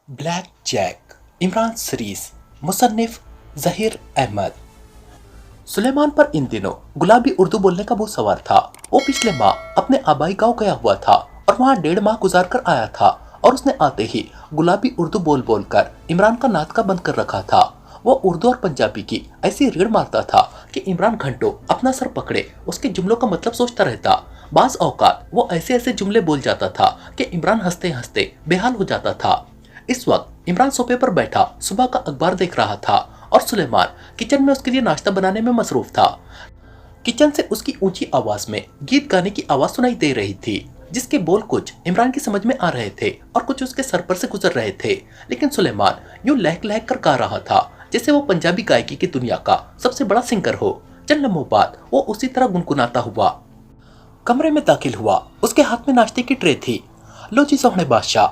Black Jack Imran series मुसन्निफ जहीर अहमद। सुलेमान पर इन दिनों गुलाबी उर्दू बोलने का बहुत सवार था। वो पिछले माह अपने आबाई गांव गया हुआ था और वहां 1.5 माह गुजार कर आया था और उसने आते ही गुलाबी उर्दू बोल बोल कर इमरान का नातका बंद कर रखा था। वो उर्दू और पंजाबी की ऐसी रीढ़ मारता था कि इमरान घंटों अपना सर पकड़े उसके जुमलों का मतलब सोचता रहता। बाज औकात वो ऐसे ऐसे जुमले बोल जाता था कि इमरान हंसते हंसते बेहाल हो जाता था। इस वक्त इमरान सोफे पर बैठा सुबह का अखबार देख रहा था और सुलेमान किचन में उसके लिए नाश्ता बनाने में मसरूफ था। किचन से उसकी ऊंची आवाज में गीत गाने की आवाज सुनाई दे रही थी, जिसके बोल कुछ इमरान की समझ में आ रहे थे और कुछ उसके सर पर से गुजर रहे थे। लेकिन सुलेमान यूं लहक लहक कर गा रहा था जैसे वो पंजाबी गायकी की दुनिया का सबसे बड़ा सिंगर हो। चंद लम्हों बाद वो उसी तरह गुनगुनाता हुआ कमरे में दाखिल हुआ। उसके हाथ में नाश्ते की ट्रे थी। लो जी सोहने बादशाह,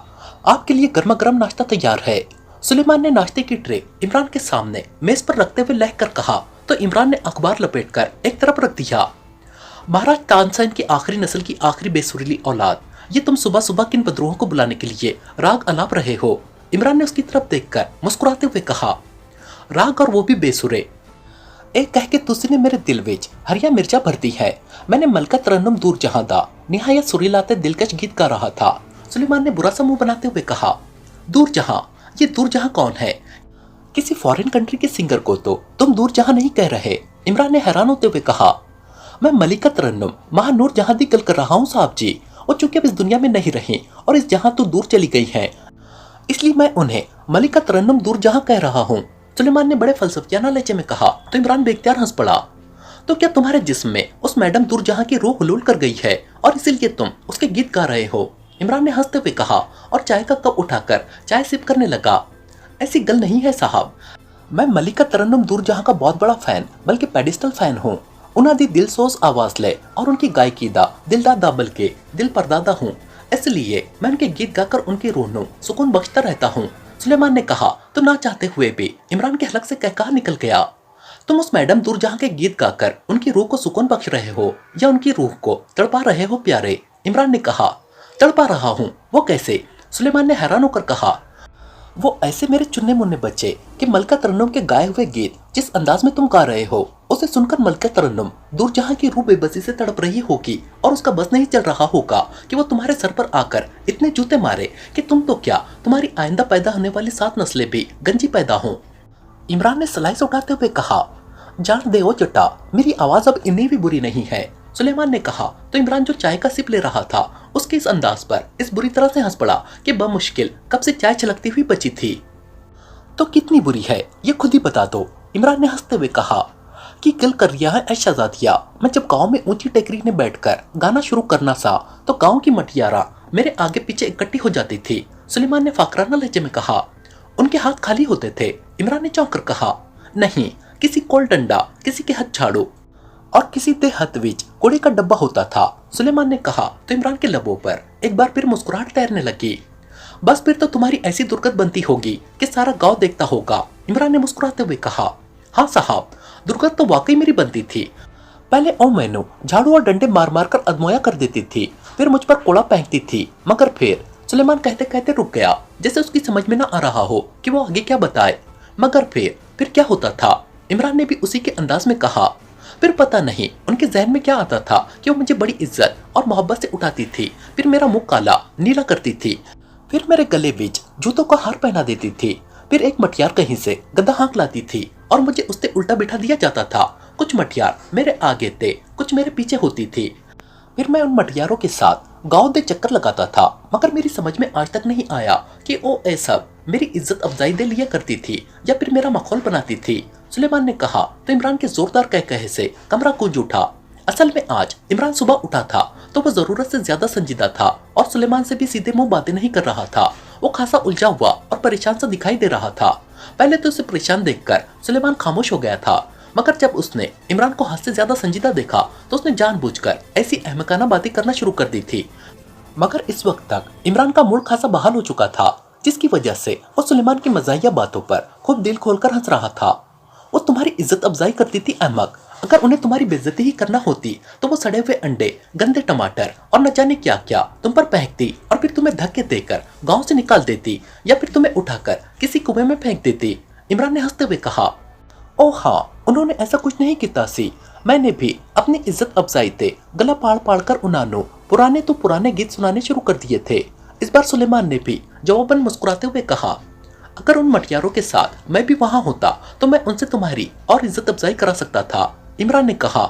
आपके लिए गर्मा गर्म नाश्ता तैयार है। सुलेमान ने नाश्ते की ट्रे इमरान के सामने मेज पर रखते हुए लहक कर कहा तो इमरान ने अखबार लपेटकर एक तरफ रख दिया। महाराज तानसेन की आखिरी नस्ल की आखिरी बेसुरीली औलाद, ये तुम सुबह सुबह किन बदरूहों को बुलाने के लिए राग अलाप रहे हो? इमरान ने उसकी तरफ देखकर मुस्कुराते हुए कहा, राग और वो भी बेसुरे। एक कह के तुसी ने मेरे दिल विच हरिया मिर्चा भर दी है। मैंने मलका तरन्नुम दूर जहां दा निहायत सुरीलाते दिलकश गीत गा रहा था। सुलेमान ने बुरा सा मुंह बनाते हुए कहा, दूर जहां? ये दूर जहां कौन है? किसी फॉरेन कंट्री के सिंगर को तो तुम दूर जहां नहीं कह रहे। इमरान ने हैरान होते हुए कहा, मैं मलिका तरन्नुम महानूर जहां दी गल कर रहा हूँ साहब जी। वो चूंकि अब इस दुनिया में नहीं रही और इस जहां तो दूर चली गई है, इसलिए मैं उन्हें मलिका तरन्नुम दूर जहां कह रहा हूँ। सुलेमान ने बड़े फलसफियाना लहजे में कहा तो इमरान बेख्तियार हंस पड़ा। तो क्या तुम्हारे जिस्म में उस मैडम दूर जहां की रूह हुलूल कर गई है और इसीलिए तुम उसके गीत गा रहे हो? इमरान ने हंसते हुए कहा और चाय का कप उठाकर चाय सिप करने लगा। ऐसी गल नहीं है साहब, मैं मलिका तरन्नुम दूर जहां का बहुत बड़ा फैन बल्कि पेडिस्टल फैन हूँ। उन्हें दी दिल सोज आवाज ले और उनकी गायकी दा दिलदा दा बल्कि दिल परदादा हूँ। इसलिए मैं उनके गीत गाकर उनकी रूह को सुकून बख्शता रहता हूँ। सुलेमान ने कहा तो ना चाहते हुए भी इमरान के हलक से कहकहा निकल गया। तुम उस मैडम दूर जहां के गीत गाकर उनकी रूह को सुकून बख्श रहे हो या उनकी रूह को तड़पा रहे हो प्यारे? इमरान ने कहा, तड़पा रहा हूँ। वो कैसे? सुलेमान ने हैरान होकर कहा, वो ऐसे मेरे चुन्ने मुन्ने बच्चे कि मलका तरन्नुम के गाए हुए गीत जिस अंदाज में तुम गा रहे हो उसे सुनकर मलका तरन्नुम दूर जहां की रूह बेबसी से तड़प रही होगी और उसका बस नहीं चल रहा होगा कि वो तुम्हारे सर पर आकर इतने जूते मारे कि तुम तो क्या तुम्हारी आइंदा पैदा होने वाली 7 नस्लें भी गंजी पैदा हों। इमरान ने स्लाइस उठाते हुए कहा, जान दे ओ जटा, मेरी आवाज अब इतनी भी बुरी नहीं है। सुलेमान ने कहा तो इमरान जो चाय का सिप ले रहा था उसके इस अंदाज पर इस बुरी तरह से हंस पड़ा कि बमुश्किल कब से चाय छलकती हुई बची थी। तो कितनी बुरी है ये खुद ही बता दो। इमरान ने हंसते हुए कहा कि गल कर रिया है ऐ शहजादिया, मैं जब गांव में ऊंची टेकरी में बैठकर गाना शुरू करना सा तो गांव की मटियारा मेरे आगे पीछे इकट्ठी हो जाती थी। सुलेमान ने फाकराना लहजे में कहा, उनके हाथ खाली होते थे? इमरान ने चौंक कर कहा, नहीं, किसी कोल डंडा, किसी के हाथ झाड़ू और किसी के हाथ विच कूड़े का डब्बा होता था। सुलेमान ने कहा तो इमरान के लबों पर एक बार फिर मुस्कुराहट तैरने लगी। बस फिर तो तुम्हारी ऐसी दुर्गत बनती होगी कि सारा गांव देखता होगा। इमरान ने मुस्कुराते हुए कहा, हाँ साहब, दुर्गत तो वाकई मेरी बनती थी। पहले ओ मैनू झाड़ू और डंडे मार मार कर अदमोया कर देती थी, फिर मुझ पर कोड़ा फेंकती थी, मगर फिर। सुलेमान कहते कहते रुक गया जैसे उसकी समझ में ना आ रहा हो कि वो आगे क्या बताए। मगर फिर क्या होता था? इमरान ने भी उसी के अंदाज में कहा, फिर पता नहीं उनके जहन में क्या आता था कि वो मुझे बड़ी इज्जत और मोहब्बत से उठाती थी, फिर मेरा मुंह काला नीला करती थी, फिर मेरे गले बीच जूतों का हार पहना देती थी, फिर एक मटियार कहीं से गद्दा हाँक लाती थी और मुझे उससे उल्टा बिठा दिया जाता था। कुछ मटियार मेरे आगे थे, कुछ मेरे पीछे होती थी। फिर मैं उन मटियारों के साथ गांव दे चक्कर लगाता था, मगर मेरी समझ में आज तक नहीं आया कि वो ए सब मेरी इज्जत अफजाई दे लिया करती थी या फिर मेरा मखौल बनाती थी। सुलेमान ने कहा तो इमरान के जोरदार कहे से कमरा गूंज उठा। असल में आज इमरान सुबह उठा था तो वह जरूरत से ज्यादा संजीदा था और सुलेमान से भी सीधे मुंह बातें नहीं कर रहा था। वो खासा उलझा हुआ और परेशान सा दिखाई दे रहा था। पहले तो उसे परेशान देखकर सुलेमान खामोश हो गया था, मगर जब उसने इमरान को हद से ज्यादा संजीदा देखा तो उसने जानबूझकर ऐसी अहमकाना बातें करना शुरू कर दी थी। मगर इस वक्त तक इमरान का मूड खासा बहाल हो चुका था, जिसकी वजह से वो सुलेमान की मजाहिया बातों पर खूब दिल खोलकर हंस रहा था। वो तुम्हारी इज्जत अफजाई करती थी अहमक, अगर उन्हें तुम्हारी बेइज्जती ही करना होती तो वो सड़े हुए अंडे, गंदे टमाटर और न जाने क्या क्या तुम पर फेंकती और फिर तुम्हें धक्के देकर गांव से निकाल देती या फिर तुम्हें उठाकर किसी कुएं में फेंक देती। इमरान ने हंसते हुए कहा, ओ हाँ, उन्होंने ऐसा कुछ नहीं किया सी। मैंने भी अपनी इज्जत अफजाई थे गला पाड़ पाड़ कर उन्होंने पुराने तो पुराने गीत सुनाने शुरू कर दिए थे। इस बार सुलेमान ने भी जवाबन मुस्कुराते हुए कहा, अगर उन मटियारों के साथ मैं भी वहां होता तो मैं उनसे तुम्हारी और इज्जत अफजाई करा सकता था। इमरान ने कहा,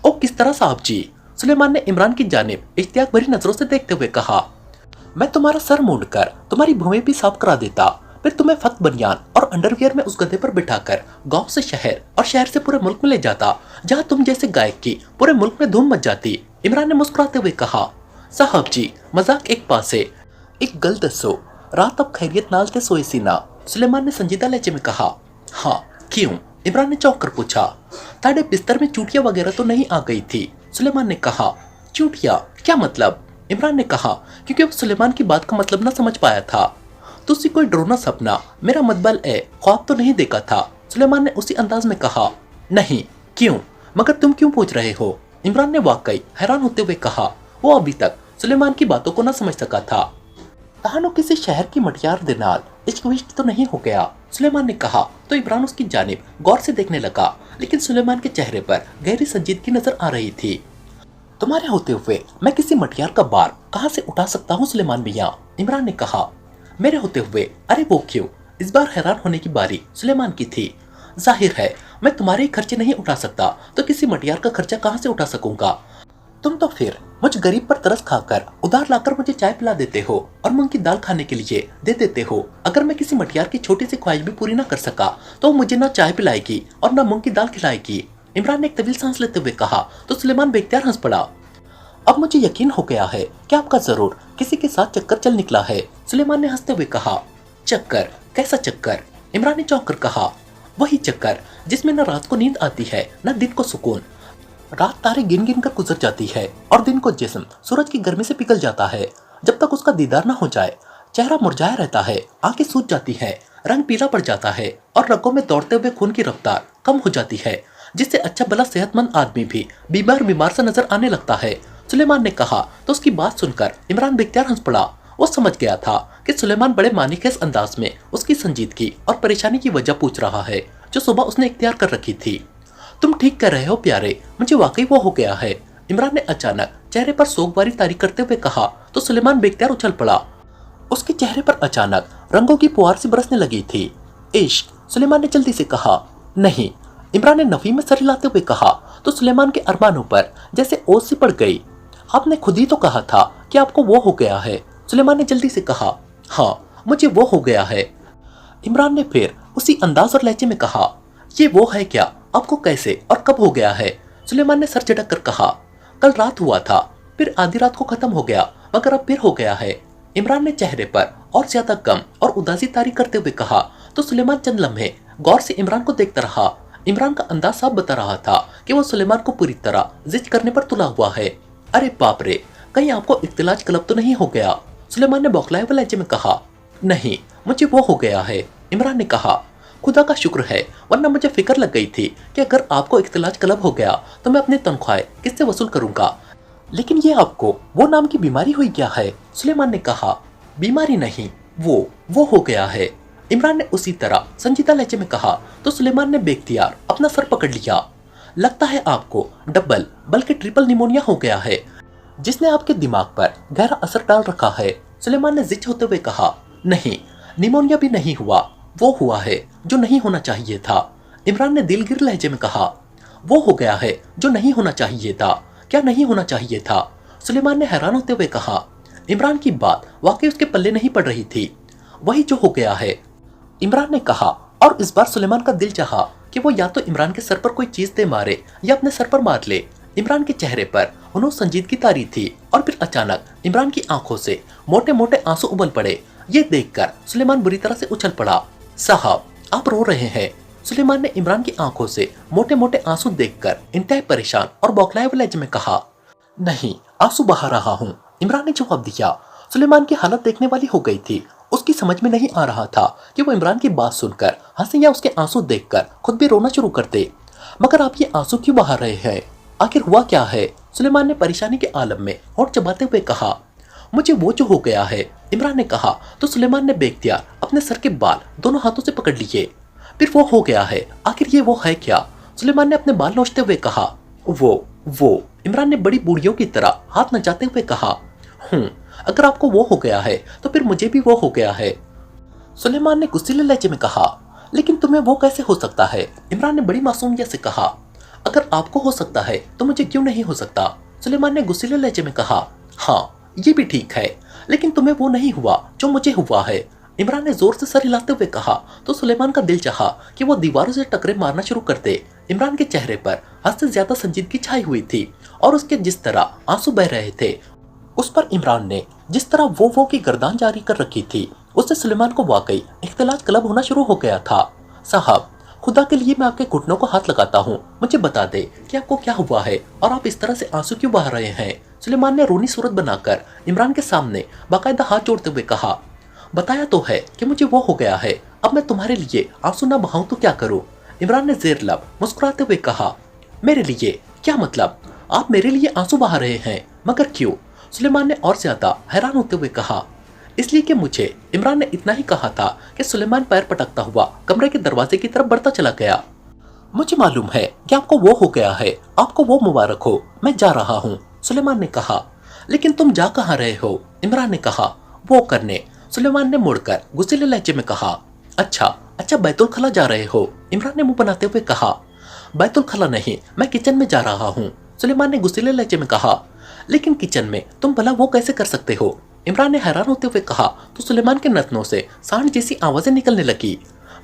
ओ किस तरह साहब जी? सुलेमान ने इमरान की जानिब इश्तियाक भरी नजरों से देखते हुए कहा, मैं तुम्हारा सर मूंड कर तुम्हारी भूमि भी साफ करा देता, फिर तुम्हें फक्त बनियान और अंडरवियर में उस गधे पर बिठाकर गांव से शहर और शहर से पूरे मुल्क में ले जाता, जहां तुम जैसे गायक की पूरे मुल्क में धूम मच जाती। इमरान ने मुस्कुराते हुए कहा, साहब जी मजाक एक पासे, एक गल दसो, रात अब खैरियत नाल ते सोए सी ना? सुलेमान ने संजीदा लहजे में कहा। हाँ, क्यों? इमरान ने चौंक कर पूछा। ताड़े बिस्तर में चूटियां वगैरह तो नहीं आ गई थी? सुलेमान ने कहा। चूटियां? क्या मतलब? इमरान ने कहा, क्योंकि वो सुलेमान की बात का मतलब न समझ पाया था। तुझसे कोई डरोना सपना, मेरा मतबल है, ख्वाब तो नहीं देखा था? सुलेमान ने उसी अंदाज में कहा। नहीं। क्यों? मगर तुम क्यों पूछ रहे हो? इमरान ने वाकई हैरान होते हुए कहा। वो अभी तक सुलेमान की बातों को न समझ सका था। तहानो किसी शहर की मटियार दे नाल इश्क विश्क तो नहीं हो गया? सुलेमान ने कहा तो इमरान उसकी जानिब गौर से देखने लगा, लेकिन सुलेमान के चेहरे पर गहरी संजीदगी नजर आ रही थी। तुम्हारे होते हुए मैं किसी मटियार का बार कहां से उठा सकता हूं सुलेमान मियां? इमरान ने कहा। मेरे होते हुए? अरे वो क्यों? इस बार हैरान होने की बारी सुलेमान की थी। जाहिर है मैं तुम्हारे ही खर्चे नहीं उठा सकता तो किसी मटियार का खर्चा कहां से उठा सकूंगा? तुम तो फिर मुझ गरीब पर तरस खाकर उधार लाकर मुझे चाय पिला देते हो और मूंग की दाल खाने के लिए दे देते हो। अगर मैं किसी मटियार की छोटी सी ख्वाहिश भी पूरी ना कर सका तो मुझे ना चाय पिलाएगी और ना मूंग की दाल खिलाएगी। इमरान ने एक तवील सांस लेते हुए कहा तो सुलेमान बेख्तियार हंस पड़ा। अब मुझे यकीन हो गया है कि आपका जरूर किसी के साथ चक्कर चल निकला है। सुलेमान ने हंसते हुए कहा। चक्कर? कैसा चक्कर? इमरान ने चौंक कर कहा। वही चक्कर जिसमें न रात को नींद आती है न दिन को सुकून। रात तारे गिन गिन कर गुजर जाती है और दिन को जिस्म सूरज की गर्मी से पिघल जाता है। जब तक उसका दीदार न हो जाए चेहरा मुरझाया रहता है, आंखें सूज जाती है, रंग पीला पड़ जाता है और रगों में दौड़ते हुए खून की रफ्तार कम हो जाती है, जिससे अच्छा भला सेहतमंद आदमी भी बीमार बीमार सा नजर आने लगता है। सुलेमान ने कहा तो उसकी बात सुनकर इमरान बेख्तियार हंस पड़ा। वो समझ गया था कि सुलेमान बड़े मानीखेज अंदाज में उसकी संजीदगी और परेशानी की वजह पूछ रहा है जो सुबह उसने इख्तियार कर रखी थी। तुम ठीक कर रहे हो प्यारे, मुझे वाकई वो हो गया है। इमरान ने अचानक चेहरे पर सोगवारी तारी करते हुए कहा तो सुलेमान बेख्तियार उछल पड़ा। उसके चेहरे पर अचानक रंगों की फुहार सी बरसने लगी थी। इश्क? सुलेमान ने जल्दी से कहा। नहीं। इमरान ने नफी में सर हिलाते हुए कहा तो सुलेमान के अरमानों पर जैसे ओस सी पड़ गई। आपने खुद ही तो कहा था कि आपको वो हो गया है। सुलेमान ने जल्दी से कहा। हाँ, मुझे वो हो गया है। इमरान ने फिर उसी अंदाज और लहजे में कहा। ये वो है क्या? आपको कैसे और कब हो गया है? सुलेमान ने सर झटक कर कहा। कल रात हुआ था, फिर आधी रात को खत्म हो गया, मगर अब फिर हो गया है। इमरान ने चेहरे पर और ज्यादा गम और उदासी तारी करते हुए कहा तो सुलेमान चंद लम्हे गौर से इमरान को देखता रहा। इमरान का अंदाज साफ बता रहा था कि वो सुलेमान को पूरी तरह जिद करने पर तुला हुआ है। अरे बाप रे, कहीं आपको इख्तिलाज क्लब तो नहीं हो गया? सुलेमान ने बौखलाए हुए लहजे में कहा। नहीं, मुझे वो हो गया है। इमरान ने कहा। खुदा का शुक्र है, वरना मुझे फिक्र लग गई थी कि अगर आपको इख्तिलाज क्लब हो गया तो मैं अपनी तनख्वाह किससे वसूल करूंगा। लेकिन ये आपको वो नाम की बीमारी हुई क्या है? सुलेमान ने कहा। बीमारी नहीं, वो हो गया है। इमरान ने उसी तरह संजीदा लहजे में कहा तो सुलेमान ने बेख्तियार अपना सर पकड़ लिया। लगता है आपको डबल बल्कि ट्रिपल निमोनिया हो गया है, जिसने आपके दिमाग पर गहरा असर डाल रखा है। सुलेमान ने जिद होते हुए कहा। नहीं, निमोनिया भी नहीं हुआ, वो हुआ है जो नहीं होना चाहिए था। इमरान ने दिलगिर लहजे में कहा। वो हो गया है जो नहीं होना चाहिए था? क्या नहीं होना चाहिए था? सुलेमान ने हैरान होते हुए कहा। इमरान की बात वाकई उसके पल्ले नहीं पड़ रही थी। वही जो हो गया है, इमरान ने कहा, और इस बार सुलेमान का दिल चाहा कि वो या तो इमरान के सर पर कोई चीज दे मारे या अपने सर पर मार ले। इमरान के चेहरे पर उन्होंने संजीदगी तारी थी और फिर अचानक इमरान की आंखों से मोटे मोटे आंसू उबल पड़े। ये देखकर सुलेमान बुरी तरह से उछल पड़ा। साहब, आप रो रहे हैं? सुलेमान ने इमरान की आंखों से मोटे मोटे आंसू देखकर इंतहा परेशान और बौखलाए हुए लहजे में कहा। नहीं, आंसू बहा रहा हूँ, इमरान ने जवाब दिया। सुलेमान की हालत देखने वाली हो गई थी। उसकी समझ में नहीं आ रहा था कि वो इमरान की बात सुनकर हंसे या उसके आंसू देखकर खुद भी रोना शुरू कर दे। मगर आप ये आंसू क्यों बहा रहे हैं? आखिर हुआ क्या है? सुलेमान ने परेशानी के आलम में होंठ चबाते हुए कहा। मुझे वो जो हो गया है, इमरान ने कहा तो सुलेमान ने बेख्तियार अपने सर के बाल दोनों हाथों से पकड़ लिए। फिर वो हो गया है, आखिर ये वो है क्या? सुलेमान ने अपने बाल नोचते हुए कहा। वो इमरान ने बड़ी बूढ़ियों की तरह हाथ नचाते हुए कहा। अगर आपको वो हो गया है तो फिर मुझे भी वो हो गया है, सुलेमान ने गुस्सीले लहजे में कहा। लेकिन तुम्हें वो कैसे हो सकता है? इमरान ने बड़ी मासूमियत से कहा। अगर आपको हो सकता है तो मुझे क्यों नहीं हो सकता? सुलेमान ने गुस्सीले लहजे में कहा। हाँ, ये भी ठीक है, लेकिन तुम्हें वो नहीं हुआ जो मुझे हुआ है, इमरान ने जोर से सर हिलाते हुए कहा। तो सुलेमान का दिल चाहा कि वो दीवारों से टकरे मारना शुरू कर दे। इमरान के चेहरे पर हद से ज्यादा संजीदगी छाई हुई थी और उसके जिस तरह आंसू बह रहे थे, उस पर इमरान ने जिस तरह वो की गर्दान जारी कर रखी थी, उससे सुलेमान को वाकई इख्तिलाज तलब होना शुरू हो गया था। साहब, खुदा के लिए मैं आपके घुटनों को हाथ लगाता हूँ, मुझे बता दे कि आपको क्या हुआ है और आप इस तरह से आंसू क्यों बहा रहे हैं? सुलेमान ने रोनी सूरत बनाकर इमरान के सामने बाकायदा हाथ जोड़ते हुए कहा। बताया तो है कि मुझे वो हो गया है, अब मैं तुम्हारे लिए आंसू ना बहाऊं तो क्या करूं? इमरान ने जेर लब मुस्कुराते हुए कहा। मेरे लिए? क्या मतलब? आप मेरे लिए आंसू बहा रहे हैं, मगर क्यों? सुलेमान ने और ज्यादा हैरान होते हुए कहा। इसलिए कि मुझे, इमरान ने इतना ही कहा था कि सुलेमान पैर पटकता हुआ कमरे के दरवाजे की तरफ बढ़ता चला गया। मुझे मालूम है कि आपको वो हो गया है, आपको वो मुबारक हो, मैं जा रहा हूँ, सुलेमान ने कहा। लेकिन तुम जा कहाँ रहे हो? इमरान ने कहा। वो करने, सुलेमान ने मुड़कर गुस्सीले लहजे में कहा। अच्छा बैतुल खला जा रहे हो? इमरान ने मुंह बनाते हुए कहा। बैतुल खला नहीं, मैं किचन में जा रहा हूँ, सुलेमान ने गुस्सीले लहजे में कहा। लेकिन किचन में तुम भला वो कैसे कर सकते हो? इमरान ने हैरान होते हुए कहा। तो सुलेमान के नथनों से सांड जैसी आवाजें निकलने लगी।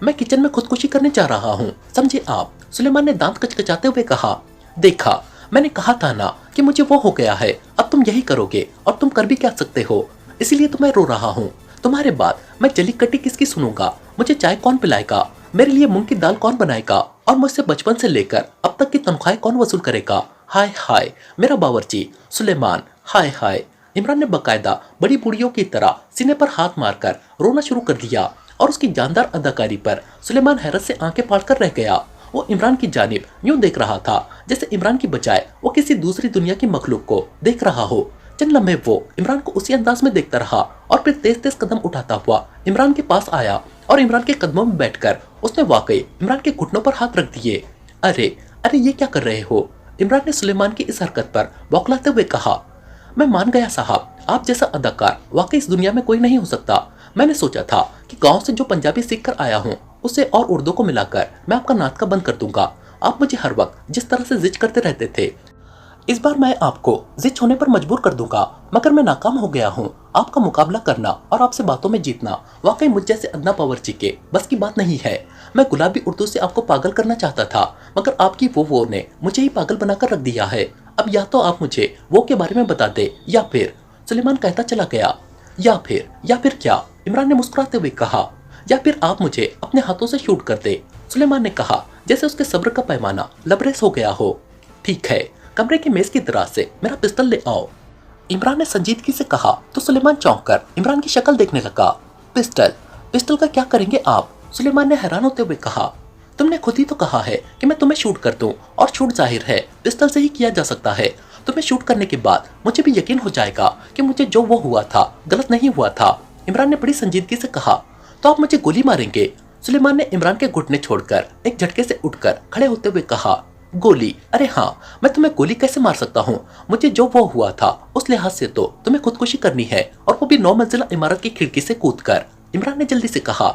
मैं किचन में खुदकुशी करने जा रहा हूँ, समझे आप? सुलेमान ने दांत कचकचाते हुए कहा। देखा, मैंने कहा था ना कि मुझे वो हो गया है, अब तुम यही करोगे और तुम कर भी क्या सकते हो? इसीलिए तो मैं रो रहा हूँ। तुम्हारे बाद मैं जली कटी किसकी सुनूंगा? मुझे चाय कौन पिलाएगा? मेरे लिए मूंग की दाल कौन बनाएगा? और मुझसे बचपन से लेकर अब तक की तनख्वाहें कौन वसूल करेगा? हाय हाय, मेरा बावर्ची सुलेमान, हाय हाय। इमरान ने बकायदा बड़ी बुढ़ियों की तरह सीने पर हाथ मारकर रोना शुरू कर दिया और उसकी जानदार अदाकारी पर सुलेमान हैरत से आंखें फाड़कर रह गया। वो इमरान की जानिब यूं देख रहा था जैसे इमरान की बजाय वो किसी दूसरी दुनिया की मखलूक को देख रहा हो। चंद लम्हे वो इमरान को उसी अंदाज में देखता रहा और फिर तेज तेज कदम उठाता हुआ इमरान के पास आया और इमरान के कदमों में बैठकर उसने वाकई इमरान के घुटनों पर हाथ रख दिए। अरे अरे, ये क्या कर रहे हो? इमरान ने सुलेमान की इस हरकत पर बौखलाते हुए कहा। मैं मान गया साहब, आप जैसा अदाकार वाकई इस दुनिया में कोई नहीं हो सकता। मैंने सोचा था कि गांव से जो पंजाबी सीख कर आया हूँ उसे और उर्दू को मिलाकर मैं आपका नाटका बंद कर दूंगा। आप मुझे हर वक्त जिस तरह से जिद करते रहते थे, इस बार मैं आपको जिद होने पर मजबूर कर दूंगा, मगर मैं नाकाम हो गया हूँ। आपका मुकाबला करना और आपसे बातों में जीतना वाकई मुझ जैसे अदना बावर्ची के बस की बात नहीं है। मैं गुलाबी उर्दू से आपको पागल करना चाहता था, मगर आपकी वो ने मुझे ही पागल बनाकर रख दिया है। अब या तो आप मुझे वो के बारे में बता दे या फिर, सुलेमान कहता चला गया। या फिर क्या? इमरान ने मुस्कुराते हुए कहा। या फिर आप मुझे अपने हाथों से शूट कर दे, सुलेमान ने कहा, जैसे उसके सब्र का पैमाना लबरेज हो गया हो। ठीक है, कमरे की मेज की दराज से मेरा पिस्तौल ले आओ, इमरान ने संजीदगी से कहा। तो सुलेमान चौंक कर इमरान की शक्ल देखने लगा। पिस्टल का क्या करेंगे आप? सुलेमान ने हैरान होते हुए कहा। तुमने खुद ही तो कहा है कि मैं तुम्हें शूट कर दूं, और शूट जाहिर है पिस्टल से ही किया जा सकता है। तुम्हें शूट करने के बाद मुझे भी यकीन हो जाएगा कि मुझे जो वो हुआ था गलत नहीं हुआ था, इमरान ने बड़ी संजीदगी से कहा। तो आप मुझे गोली मारेंगे? सुलेमान ने इमरान के घुटने छोड़कर एक झटके से उठकर खड़े होते हुए कहा। गोली? अरे हाँ, मैं तुम्हें गोली कैसे मार सकता हूँ? मुझे जो वो हुआ था उस लिहाज से तो तुम्हें खुदकुशी करनी है, और वो भी 9 मंजिला इमारत की खिड़की से कूदकर, इमरान ने जल्दी से कहा।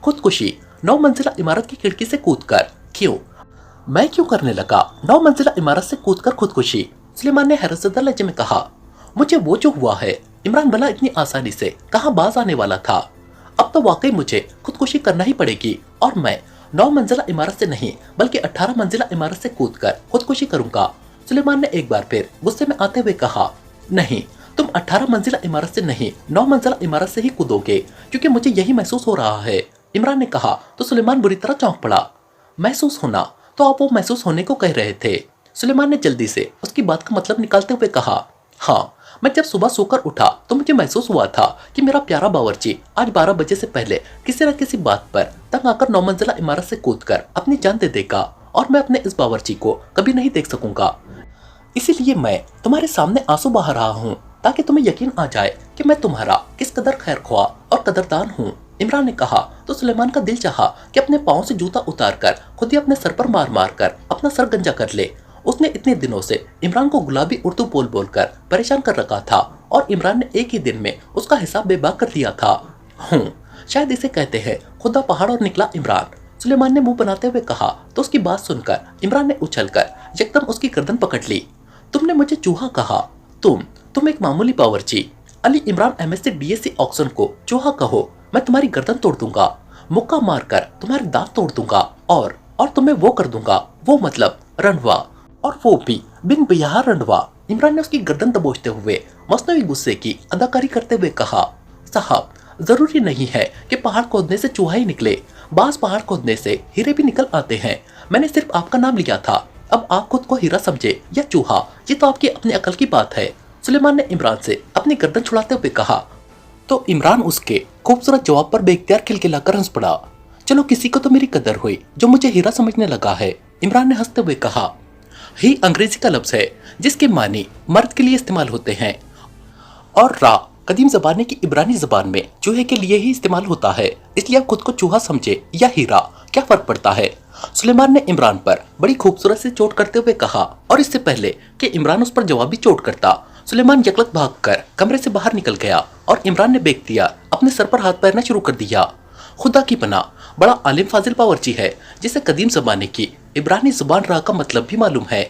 खुदकुशी 9 मंजिला इमारत की खिड़की से कूदकर? क्यों? मैं क्यों करने लगा 9 मंजिला इमारत से कूदकर खुदकुशी? सुलेमान ने हैरतज़दा लहजे में कहा। मुझे वो जो हुआ है, इमरान भला इतनी आसानी से कहाँ बाज आने वाला था? अब तो वाकई मुझे खुदकुशी करना ही पड़ेगी, और मैं 9 मंजिला इमारत से नहीं बल्कि 18 मंजिला इमारत से कूदकर खुदकुशी करूंगा, सुलेमान ने एक बार फिर गुस्से में आते हुए कहा। नहीं, तुम 18 मंजिला इमारत से नहीं 9 मंजिला इमारत से ही कूदोगे, क्योंकि मुझे यही महसूस हो रहा है, इमरान ने कहा। तो सुलेमान बुरी तरह चौंक पड़ा। महसूस होना? तो आप वो महसूस होने को कह रहे थे? सुलेमान ने जल्दी से उसकी बात का मतलब निकालते हुए कहा। हाँ, मैं जब सुबह सोकर उठा तो मुझे महसूस हुआ था कि मेरा प्यारा बावर्ची आज 12 बजे से पहले किसी न किसी बात पर तंग आकर 9 मंजिला इमारत से कूदकर अपनी जान दे देगा, और मैं अपने इस बावर्ची को कभी नहीं देख सकूंगा। इसीलिए मैं तुम्हारे सामने आंसू बहा रहा हूँ ताकि तुम्हें यकीन आ जाए कि मैं तुम्हारा किस कदर खैरख्वाह और कदरदान हूँ। इमरान ने कहा तो सुलेमान का दिल चाहा कि अपने पाँव से जूता उतार कर खुद ही अपने सर पर मार मार कर अपना सर गंजा कर ले। उसने इतने दिनों से इमरान को गुलाबी उर्दू बोल बोल कर परेशान कर रखा था और इमरान ने एक ही दिन में उसका हिसाब बेबाक कर दिया था। शायद इसे कहते हैं खुदा पहाड़ और निकला इमरान। सुलेमान ने मुंह बनाते हुए कहा तो उसकी बात सुनकर इमरान ने उछलकर एकदम उसकी गर्दन पकड़ ली। तुमने मुझे चूहा कहा। तुम एक मामूली बावर्ची। Ali Imran MSc DSc Oxon को चूहा कहो, मैं तुम्हारी गर्दन तोड़ दूंगा, मुक्का मारकर तुम्हारे दांत तोड़ दूंगा और तुम्हें वो कर दूंगा, वो मतलब रंडवा, और वो भी बिन बियाह रंडवा। इमरान ने उसकी गर्दन दबोचते हुए मसनवी गुस्से की अदाकारी करते हुए कहा, साहब जरूरी नहीं है कि पहाड़ खोदने से चूहा ही निकले, बास पहाड़ खोदने से हीरे भी निकल आते हैं। मैंने सिर्फ आपका नाम लिया था, अब आप खुद को हीरा समझे या चूहा, ये तो आपकी अपनी अकल की बात है। सुलेमान ने इमरान से अपनी गर्दन छुड़ाते हुए कहा। तो इमरान उसके खूबसूरत जवाब पर बेख्तियार खिलखिलाकर हंस पड़ा। चलो किसी को तो मेरी कदर हुई जो मुझे हीरा समझने लगा है। इमरान ने हंसते हुए कहा। ही अंग्रेजी का लफ्ज है जिसके मानी मर्द के लिए इस्तेमाल होते हैं और रा कदीम जबाने की इब्रानी जबान में चूहे के लिए ही इस्तेमाल होता है, इसलिए आप खुद को चूहा समझे या हीरा, क्या फर्क पड़ता है। सुलेमान ने इमरान पर बड़ी खूबसूरत से चोट करते हुए कहा और इससे पहले कि इमरान उस पर जवाबी चोट करता, सुलेमान यकलक भागकर कमरे से बाहर निकल गया और इमरान ने बेख्तियार अपने सर पर हाथ फेरना शुरू कर दिया। खुदा की पनाह, बड़ा आलिम फाजिल बावर्ची है जिसे कदीम जमाने की इब्रानी जुबान रा का मतलब भी मालूम है,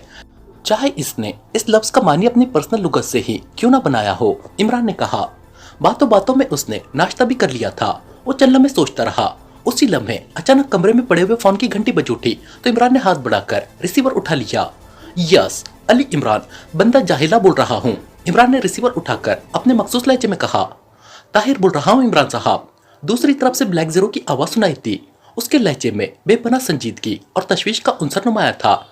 चाहे इसने इस लफ्ज का मानी अपनी पर्सनल लुगत से ही क्यों ना बनाया हो। इमरान ने कहा। बातों बातों में उसने नाश्ता भी कर लिया था। वो चंद लम्हे सोचता रहा। उसी लम्हे अचानक कमरे में पड़े हुए फोन की घंटी बज उठी तो इमरान ने हाथ बढ़ाकर रिसीवर उठा लिया। यस, अली इमरान, बंदा जाहिला बोल रहा हूँ। इमरान ने रिसीवर उठाकर अपने मखसूस लहजे में कहा। ताहिर बोल रहा हूँ इमरान साहब। दूसरी तरफ से ब्लैक जीरो की आवाज सुनाई थी। उसके लहजे में बेपनाह संजीदगी और तशवीश का उनसर नुमाया था,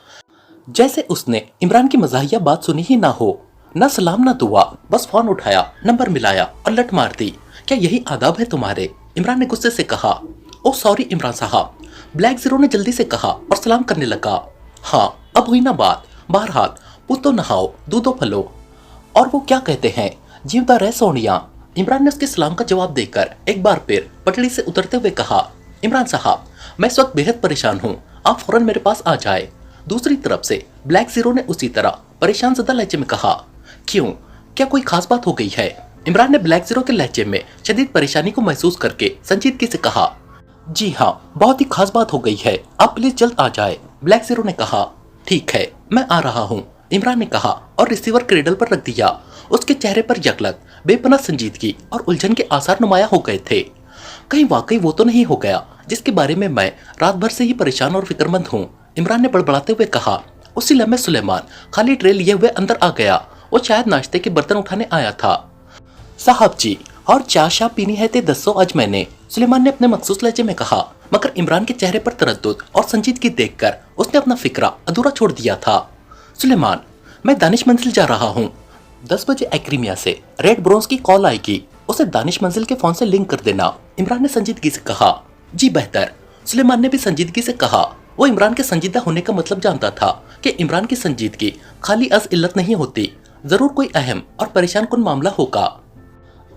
जैसे उसने इमरान की मजाहिया बात सुनी ही ना हो। ना सलाम ना दुआ, बस फोन उठाया, नंबर मिलाया और लट मार दी। क्या यही आदाब है तुम्हारे? इमरान ने गुस्से से कहा। ओह सॉरी इमरान साहब, ब्लैक जीरो ने जल्दी से कहा और सलाम करने लगा। हाँ अब हुई ना बात। बहरहाल पुतो नहाओ, दूधो फलो, और वो क्या कहते हैं, जीवता रह सोनिया। इमरान ने उसके सलाम का जवाब देकर एक बार फिर पटड़ी से उतरते हुए कहा। इमरान साहब, मैं इस वक्त बेहद परेशान हूँ, आप फौरन मेरे पास आ जाए। दूसरी तरफ से ब्लैक जीरो ने उसी तरह परेशान ज़दा लहजे में कहा। क्यों, क्या कोई खास बात हो गई है? इमरान ने ब्लैक जीरो के लहजे में शदीद परेशानी को महसूस करके संजीदगी से कहा। जी हाँ, बहुत ही खास बात हो गई है, आप प्लीज जल्द आ जाए। ब्लैक जीरो ने कहा। ठीक है, मैं आ रहा हूँ, इमरान ने कहा और रिसीवर क्रेडल पर रख दिया। उसके चेहरे पर यकलक बेपनाह संजीदगी और उलझन के आसार नुमाया हो गए थे। कहीं वाकई वो तो नहीं हो गया जिसके बारे में मैं रात भर से ही परेशान और फिक्रमंद हूँ, इमरान ने बड़बड़ाते हुए कहा। उसी लम्हे सुलेमान खाली ट्रे लिए हुए अंदर आ गया। वो शायद नाश्ते के बर्तन उठाने आया था। साहब जी, और चाय शाह पीनी है ते दसो आज मैंने, सुलेमान ने अपने मखसूस लहजे में कहा। मगर इमरान के चेहरे पर तरद्दुद और संजीदगी देखकर उसने अपना फिक्रा अधूरा छोड़ दिया था। सुलेमान, मैं दानिश मंजिल जा रहा हूँ, 10 बजे एक्रीमिया से रेड ब्रोंज की कॉल आएगी, उसे दानिश मंजिल के फोन से लिंक कर देना, इमरान ने संजीदगी से कहा। जी बेहतर, सुलेमान ने भी संजीदगी से कहा। वो इमरान के संजीदा होने का मतलब जानता था कि इमरान की संजीदगी खाली अज इल्लत नहीं होती, जरूर कोई अहम और परेशान कुन मामला होगा।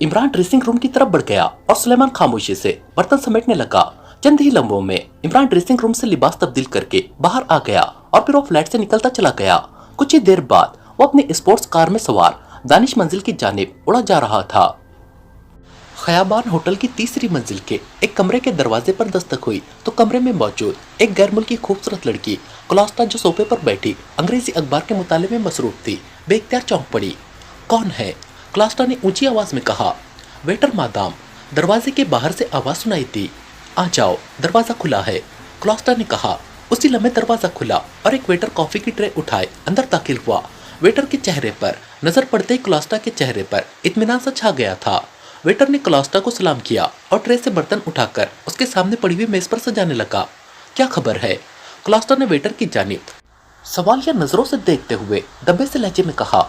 इमरान ड्रेसिंग रूम की तरफ बढ़ गया और सुलेमान खामोशी से बर्तन समेटने लगा। चंद ही लम्हों में इमरान ड्रेसिंग रूम से लिबास तब्दील करके बाहर आ गया और फिर वो फ्लैट से निकलता चला गया। कुछ ही देर बाद वो अपनी स्पोर्ट्स कार में सवार दानिश मंजिल की जानिब उड़ा जा रहा था। खयाबान होटल की तीसरी मंजिल के एक कमरे के दरवाजे पर दस्तक हुई तो कमरे में मौजूद एक गैर मुल्की खूबसूरत लड़की क्लास्टा जो सोफे पर बैठी अंग्रेजी अखबार के मुताले में मसरूफ थी, बेख्तियार चौंक पड़ी। कौन है? क्लास्टा ने ऊंची आवाज में कहा। वेटर मादाम, दरवाजे के बाहर से आवाज सुनाई थी। आ जाओ, दरवाजा खुला है, क्लास्टा ने कहा। उसी लम्हे दरवाजा खुला और एक वेटर कॉफी की ट्रे उठाए अंदर दाखिल हुआ। वेटर के चेहरे पर नजर पड़ते ही क्लास्टा के चेहरे पर इत्मीनान सा छा गया था। वेटर ने क्लास्टा को सलाम किया और ट्रे से बर्तन उठाकर उसके सामने पड़ी हुई मेज पर सजाने लगा। क्या खबर है? क्लास्टा ने वेटर की जानिब सवालिया नजरों से देखते हुए दबे से लहजे में कहा।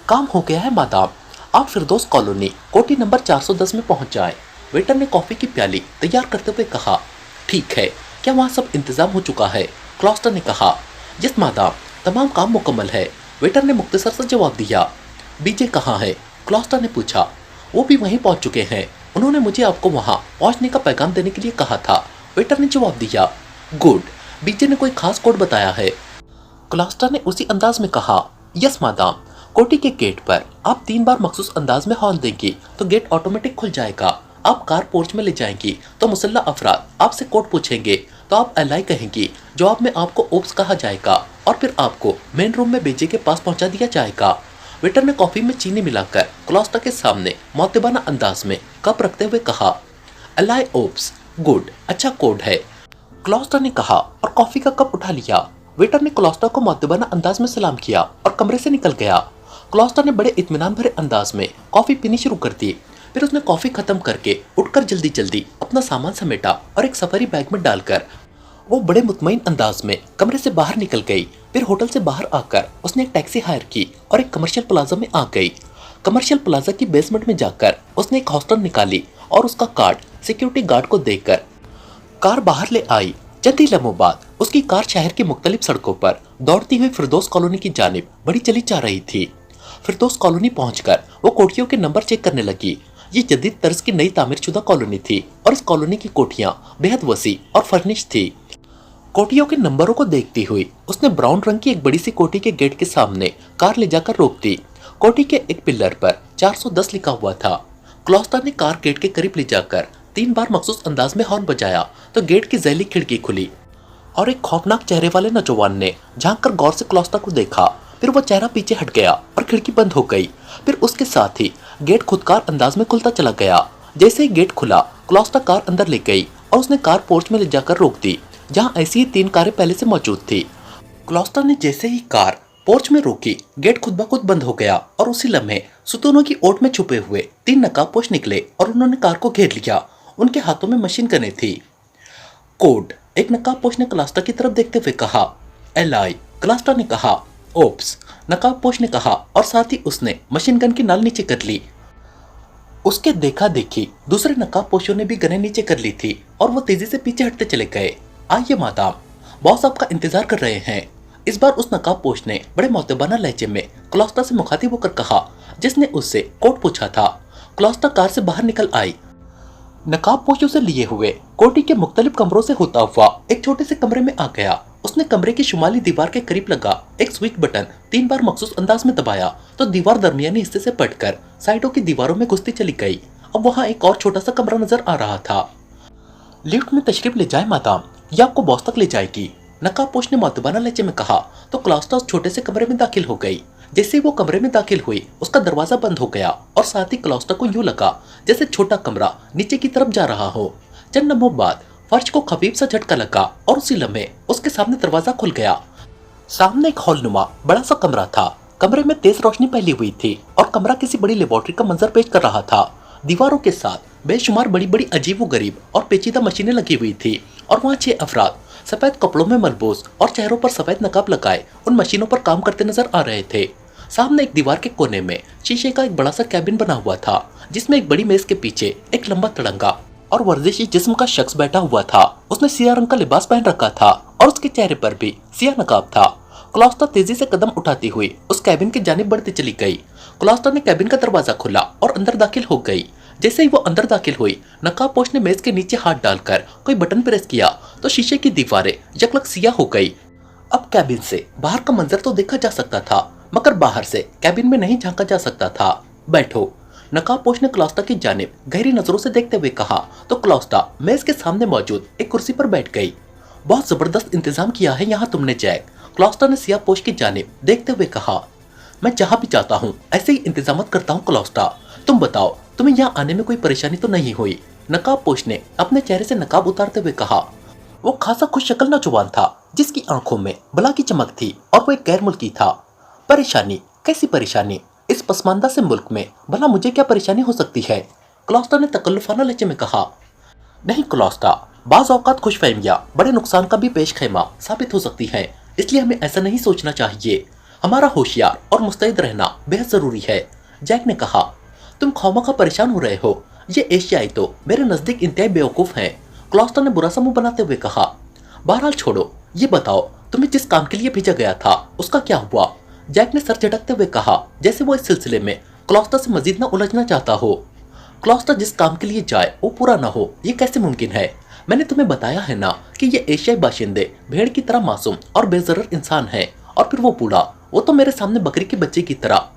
काम हो गया है मादाम, आप फिरदौस कॉलोनी कोठी नंबर 410 में पहुंच जाएं। वेटर ने कॉफी की प्याली तैयार करते हुए कहा। ठीक है, क्या वहाँ सब इंतजाम हो चुका है? क्लॉस्टर ने कहा, यस मादाम, तमाम काम मुकम्मल है। वेटर ने मुख्तसर से जवाब दिया। बीजे कहाँ है? क्लॉस्टर ने पूछा। वो भी वहीं पहुंच चुके हैं। उन्होंने मुझे आपको वहां पहुंचने का पैगाम देने के लिए कहा था, वेटर ने जवाब दिया। गुड, बीजे ने कोई खास कोड बताया है? क्लॉस्टर ने उसी अंदाज में कहा, यस मादाम, कोठी के गेट पर आप 3 बार मखसूस अंदाज में हॉर्न देंगी तो गेट ऑटोमेटिक खुल जाएगा। आप कार पोर्च में ले जाएंगी तो मुसल्ला अफराद आपसे कोड पूछेंगे तो आप एलाई कहेंगी। जवाब में आपको ओप्स कहा जाएगा और फिर आपको मेन रूम में बेजे के पास पहुंचा दिया जाएगा। वेटर ने कॉफी में चीनी मिलाकर क्लॉस्टर के सामने मौतबाना अंदाज में कप रखते हुए कहा, एलाई ओप्स, गुड, अच्छा कोड है। क्लॉस्टर ने कहा और कॉफी का कप उठा लिया। वेटर ने क्लॉस्टर को मौतबाना अंदाज में सलाम किया और कमरे से निकल गया। क्लॉस्टर ने बड़े इत्मीनान भरे अंदाज में कॉफी पीनी शुरू कर दी। फिर उसने कॉफी खत्म करके उठकर जल्दी जल्दी अपना सामान समेटा और एक सफारी बैग में डालकर वो बड़े मुतमईन अंदाज में कमरे से बाहर निकल गई। फिर होटल से बाहर आकर उसने एक टैक्सी हायर की और एक कमर्शियल प्लाजा में आ गई। कमर्शियल प्लाजा की बेसमेंट में जाकर उसने एक हॉस्टल निकाली और उसका कार्ड सिक्योरिटी गार्ड को देकर कार बाहर ले आई। चंद ही लम्हों बाद उसकी कार शहर की मुख्तलिफ सड़कों पर दौड़ती हुई फिरदौस कॉलोनी की जानिब बड़ी चली जा रही थी। फिरदौस कॉलोनी पहुंचकर वो कोठियों के नंबर चेक करने लगी। ये जदीद तर्ज की नई तामीर शुदा कॉलोनी थी और इस कॉलोनी की कोठियां बेहद वसी और फर्निश थी। कोठियों के नंबरों को देखती हुई उसने ब्राउन रंग की एक बड़ी सी कोठी के गेट के सामने कार ले जाकर रोक दी। कोठी के एक पिलर पर 410 लिखा हुआ था। क्लॉस्टर ने कार गेट के करीब ले जाकर 3 बार मखसूस अंदाज में हॉर्न बजाया तो गेट की जैली खिड़की खुली और एक खौफनाक चेहरे वाले नौजवान ने झांक कर गौर से क्लॉस्टर को देखा। फिर वो चेहरा पीछे हट गया और खिड़की बंद हो गई। फिर उसके साथ ही गेट खुदकार अंदाज में खुलता चला गया। जैसे ही गेट खुला, क्लॉस्टर कार अंदर ले गई और उसने कार पोर्च में ले जाकर रोक दी, जहां ऐसी ही 3 कारें पहले से मौजूद थी। क्लॉस्टर ने जैसे ही कार पोर्च में रोकी, गेट खुद ब खुद बंद हो गया और उसी लम्हे सुतूनों की ओट में छुपे हुए 3 नकाबपोश निकले और उन्होंने कार को घेर लिया। उनके हाथों में मशीन गनें थी। कोड, एक नकाबपोश ने क्लॉस्टर की तरफ देखते हुए कहा। एलाई, क्लॉस्टर ने कहा। ओप्स, नकाबपोश ने कहा और साथ ही उसने मशीन गन की नाल नीचे कर ली। उसके देखा देखी दूसरे नकाबपोशों ने भी गनें नीचे कर ली थी और वो तेजी से पीछे हटते चले गए। आइए मादाम, बॉस आपका इंतजार कर रहे हैं। इस बार उस नकाबपोश ने बड़े मौतबाना लहजे में क्लॉस्टर से मुखातिब होकर कहा, जिसने उससे कोड पूछा था। क्लॉस्टर कार से बाहर निकल आई। नकाबपोशों से लिए हुए कोठी के मुख्तलिफ कमरों से होता हुआ एक छोटे से कमरे में आ गया। उसने कमरे की शुमाली दीवार के करीब लगा एक स्विच बटन 3 बार मखसूस अंदाज में दबाया तो दीवार दरमियानी हिस्से से पटकर साइडों की दीवारों में घुसती चली गई। अब वहां एक और छोटा सा कमरा नजर आ रहा था। लिफ्ट में तशरीफ ले जाए मादाम, यह आपको बॉस तक ले जाएगी, नकाबपोश ने मौतबाना लहजे में कहा तो क्लॉस्टर उस छोटे से कमरे में दाखिल हो गई। जैसे वो कमरे में दाखिल हुई, उसका दरवाजा बंद हो गया और साथ ही क्लॉस्टर को यूं लगा जैसे छोटा कमरा नीचे की तरफ जा रहा हो। चंद लम्हों बाद फर्श को खफीफ सा झटका लगा और उसी लम्हे उसके सामने दरवाजा खुल गया। सामने एक हॉलनुमा बड़ा सा कमरा था। कमरे में तेज रोशनी फैली हुई थी और कमरा किसी बड़ी लेबोरेटरी का मंजर पेश कर रहा था। दीवारों के साथ बेशुमार बड़ी बड़ी अजीब व गरीब और पेचीदा मशीनें लगी हुई थी और वहाँ 6 अफराद सफेद कपड़ों में मलबूस और चेहरों पर सफेद नकाब लगाए उन मशीनों पर काम करते नजर आ रहे थे। सामने एक दीवार के कोने में शीशे का एक बड़ा सा कैबिन बना हुआ था, जिसमें एक बड़ी मेज के पीछे एक लंबा तड़ंगा और वर्जिशी जिस्म का शख्स बैठा हुआ था। उसने सियाह रंग का लिबास पहन रखा था और उसके चेहरे पर भी सियाह नकाब था। क्लॉस्टर तेजी से कदम उठाती हुई उस कैबिन की जानिब बढ़ती चली गई। क्लॉस्टर ने कैबिन का दरवाजा खोला और अंदर दाखिल हो गई। जैसे ही वो अंदर दाखिल हुई, नकाबपोश ने मेज के नीचे हाथ डालकर कोई बटन प्रेस किया तो शीशे की दीवारें यकलक सियाह हो गई। अब कैबिन से बाहर का मंजर तो देखा जा सकता था, मगर बाहर से कैबिन में नहीं झांका जा सकता था। बैठो, नकाबपोश ने क्लॉस्टर की जानिब गहरी नजरों से देखते हुए कहा तो क्लॉस्टर मेज के सामने मौजूद एक कुर्सी पर बैठ गई। बहुत जबरदस्त इंतजाम किया है यहाँ तुमने जैक, क्लॉस्टर ने सियाहपोश की जानिब देखते हुए कहा। मैं जहाँ भी चाहता हूँ ऐसे ही इंतजाम करता हूँ क्लॉस्टर। तुम बताओ, तुम्हें यहाँ आने में कोई परेशानी तो नहीं हुई? नकाबपोश ने अपने चेहरे से नकाब उतारते हुए कहा। वो खासा खुश शक्ल नौजवान था, जिसकी आंखों में बला की चमक थी और वो एक गैर मुल्की था। परेशानी? कैसी परेशानी? इस पसमानदा से मुल्क में भला मुझे क्या परेशानी हो सकती है? क्लॉस्टर ने तकल्लुफाना लहजे में कहा। नहीं क्लॉस्टर, बाज़ औक़ात खुशफहमियां बड़े नुकसान का भी पेश खैमा साबित हो सकती है, इसलिए हमें ऐसा नहीं सोचना चाहिए। हमारा होशियार और मुस्तैद रहना बेहद जरूरी है, जैक ने कहा। तुम खौमाखा परेशान हो रहे हो, ये एशियाई तो मेरे नजदीक इंतहाई बेवकूफ हैं, क्लॉस्टर ने बुरा सा मुंह बनाते हुए कहा। बहरहाल छोड़ो, ये बताओ, तुम्हें जिस काम के लिए भेजा गया था उसका क्या हुआ? जैक ने सर झटकते हुए कहा, जैसे वो इस सिलसिले में क्लॉस्टा से मजीद न उलझना चाहता हो। क्लॉस्टा जिस काम के लिए जाए वो पूरा ना हो, ये कैसे मुमकिन है? मैंने तुम्हें बताया है ना कि ये एशियाई बाशिंदे भेड़ की तरह मासूम और बेजरर इंसान है, और फिर वो बूढ़ा, वो तो मेरे सामने बकरी के बच्चे की तरह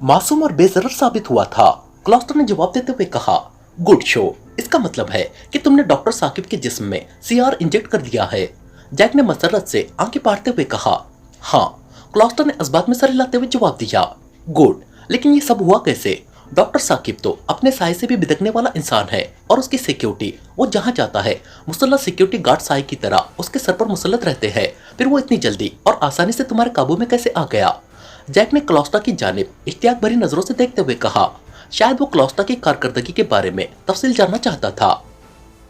मासूम और बेजरर साबित हुआ था। क्लॉस्टर ने जवाब देते हुए कहा, गुड शो, इसका मतलब है कि तुमने डॉक्टर साकिब के जिस्म में सीआर इंजेक्ट कर दिया है। जैक ने मसरत से आंखें फाड़ते हुए कहा, हाँ। क्लॉस्टर ने इस बात में सर हिलाते हुए जवाब दिया, गुड, लेकिन ये सब हुआ कैसे? डॉक्टर साकिब तो अपने साय से भी बिदकने वाला इंसान है, और उसकी सिक्योरिटी, वो जहां जाता है मुसल्लत सिक्योरिटी गार्ड साय की तरह उसके सर पर मुसल्लत रहते हैं। फिर वो इतनी जल्दी और आसानी से तुम्हारे काबू में कैसे आ गया? जैक ने क्लॉस्टा की जानिब इश्तियाक भरी नजरों से देखते हुए कहा, शायद वो क्लॉस्टा की कारकर्दगी के बारे में तफसील जानना चाहता था।